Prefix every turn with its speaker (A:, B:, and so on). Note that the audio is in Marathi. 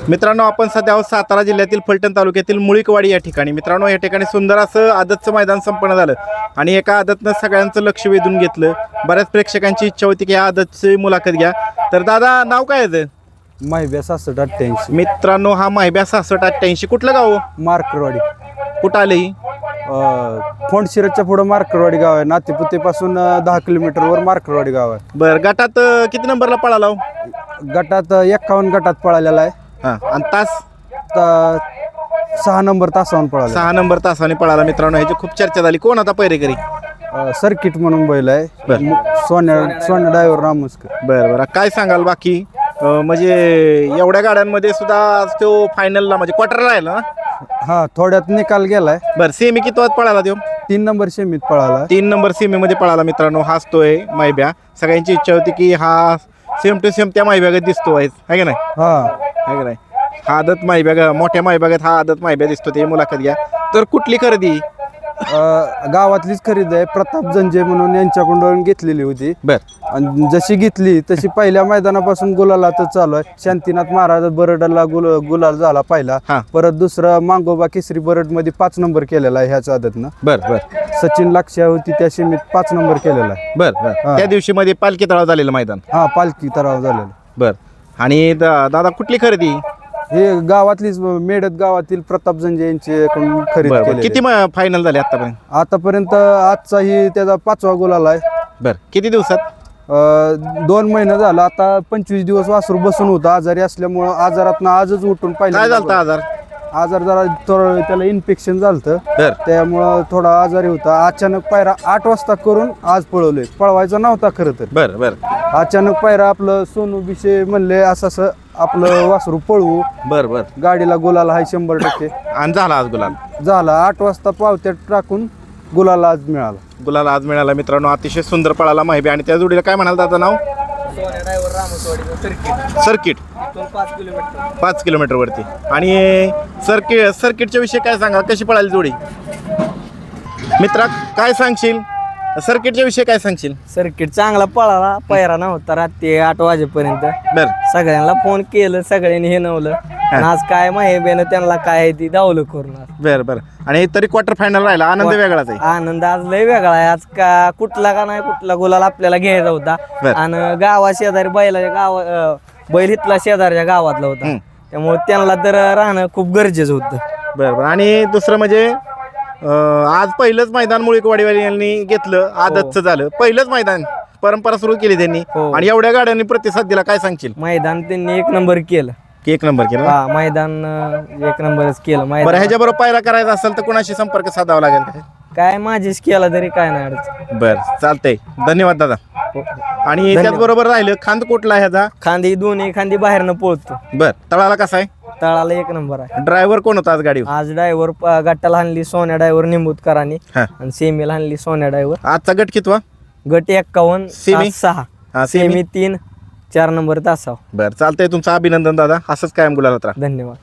A: मित्रांनो, आपण सध्या आहोत सातारा जिल्ह्यातील फलटण तालुक्यातील मुळीकवाडी या ठिकाणी. मित्रांनो, या ठिकाणी सुंदर असं आदतचं मैदान संपन्न झालं आणि एका आदतनं सगळ्यांचं लक्ष वेधून घेतलं. बऱ्याच प्रेक्षकांची इच्छा होती की या आदतची मुलाखत घ्या. तर दादा, नाव काय आहे?
B: माहिब्या 6688.
A: मित्रांनो, हा माहिब्या 6688. कुठलं गाव?
B: मार्करवाडी.
A: कुठं आलं ही?
B: फोंडशिरसच्या पुढं मार्करवाडी गाव आहे. नातेपुतेपासून 10 किलोमीटरवर मार्करवाडी गाव आहे.
A: बरं, गटात किती नंबरला पळाला हो?
B: गटात 51 गटात पळालेला आहे.
A: हां, आणि तास?
B: 6 नंबर तासावून पळाला.
A: 6 नंबर तासाने पळाला. मित्रांनो, ह्याची खूप चर्चा झाली. कोण आता पैरेकरी?
B: सर्किट म्हणून बैल आहे. सोन्या ड्रायव्हर रामस्कर.
A: बरं बरं, काय सांगाल बाकी? म्हणजे एवढ्या गाड्यांमध्ये सुद्धा तो फायनलला म्हणजे क्वार्टरला राहिला ना?
B: हा, थोड्यात निकाल गेलाय.
A: बरं, सेमी किती वाजता पळाला तो?
B: 3 नंबर सेमीत पळाला.
A: 3 नंबर सेमीमध्ये पळाला. मित्रांनो, हाचतोय माहिब्या. सगळ्यांची इच्छा होती की हा सेम टू सेम त्या माहिब्यागत दिसतो आहे का नाही?
B: हा,
A: आहे का नाही? हा आदत माहिब्या, मोठ्या माहिब्यागत हा आदत माहिब्या दिसतो. ते मुलाखत घ्या. तर कुठली खरेदी?
B: गावातलीच खरेदी आहे. प्रताप जंजे म्हणून यांच्याकडून घेतलेली होती.
A: बरं,
B: आणि जशी घेतली तशी पहिल्या मैदानापासून गुलालातच चालू आहे. शांतीनाथ महाराज बरडला गुलाल झाला पहिला.
A: हा.
B: परत दुसरा मांगोबा केसरी बरड मध्ये 5 नंबर केलेला आहे ह्याच आदतनं.
A: बरं बरं
B: सचिन लाक्षा होती त्या सीमेत 5 नंबर केलेला आहे.
A: बरं बरं. त्या दिवशी मध्ये पालखी तळाव झालेलं मैदान.
B: हा, पालखी तराव झालेला.
A: बरं. आणि दादा, कुठली खरेदी?
B: हे गावातलीच मेडत गावातील प्रताप जंजे यांच्याकडून खरेदी
A: बरं बरं.
B: केली.
A: किती फायनल झाले आतापर्यंत?
B: आतापर्यंत आजचाही त्याचा 5वा गुलाल आहे.
A: बरं, किती दिवसात?
B: 2 महिने झाला. आता 25 दिवस वासरू बसून होता आजारी असल्यामुळं. आजारातनं आजच उठून
A: काय झालं आजार?
B: आजार जरा थोडं त्याला इन्फेक्शन झालं.
A: बरं
B: त्यामुळं थोडा आजारी होता. अचानक पायरा 8 वाजता करून आज पळवले. पळवायचा नव्हता खरं तर.
A: बरं बरं
B: अचानक पायरा आपलं सोनू बिशे म्हणले असं आपलं वासरू पळवू.
A: बरं बरं.
B: गाडीला गुलाल आहे 100%.
A: आणि झाला आज गुलाल.
B: झाला 8 वाजता पावत्यात टाकून गुलाल आज मिळाला.
A: गुलाल आज मिळाला. मित्रांनो, अतिशय सुंदर पळाला माहिती. आणि त्या जोडीला काय म्हणाल दादा नाव? सर्किट. 5 किलोमीटर वरती. आणि सर्किटच्या विषयी काय सांगा? कशी पळाली जोडी? मित्रा, काय सांगशील सर्किटच्या विषयी? काय सांगशील?
C: सर्किट चांगला पळाला. पायरा नव्हता रात्री 8 वाजेपर्यंत.
A: बरं
C: सगळ्यांना फोन केलं, सगळ्यांनी हे नवलं. आणि आज काय माहिती त्यांना काय आहे ती दावलं करून.
A: बरं बरं. आणि तरी क्वार्टर फायनल राहिला. आनंद वेगळाच आहे.
C: आनंद आज लय वेगळा आहे. आज का कुठला का नाही कुठला गुलाल आपल्याला घ्यायचा होता.
A: बरं.
C: आणि गावा शेजारी बैल इथला शेजारच्या गावातला होता. त्यामुळे त्यांना तर राहणं खूप गरजेचं होतं.
A: बरं बरं. आणि दुसरं म्हणजे आज पहिलंच मैदान मुळीकवाडीवाली यांनी घेतलं. आदतचं झालं पहिलंच मैदान. परंपरा सुरू केली त्यांनी.
C: हो.
A: आणि एवढ्या गाड्यांनी प्रतिसाद दिला. काय सांगशील?
C: मैदान त्यांनी 1 नंबर केलं.
A: 1 नंबर केला.
C: हा, मैदान 1 नंबरच केलं.
A: बरं,
C: मैदान
A: ह्याच्याबरोबर पायरा करायचा असेल तर कोणाशी संपर्क साधावा लागेल?
C: काय माझीच केला तरी काय नाही अडचण.
A: बरं, चालतंय. धन्यवाद दादा.
C: हो.
A: आणि
C: धन्यवाद.
A: त्याचबरोबर राहिलं खांद कुठला ह्याचा?
C: खांदी दोन्ही खांदी बाहेरनं पळतो.
A: बरं, तळाला कसा आहे?
C: तळाला 1 नंबर आहे.
A: ड्रायव्हर कोण होता आज गाडीवर?
C: आज ड्रायव्हर गटाला हाणली सोन्या ड्रायव्हर निंबूतकरांनी.
A: हा.
C: आणि सेमीला हाणली सोन्या ड्रायव्हर.
A: आजचा गट कितवा?
C: गट 51,
A: सेमी?
C: 6.
A: हा, सेमी.
C: Semi 3, 4 number तासाव.
A: बरं, चालतंय. तुमचं अभिनंदन दादा. असंच कायम गुलाल राहा.
C: धन्यवाद.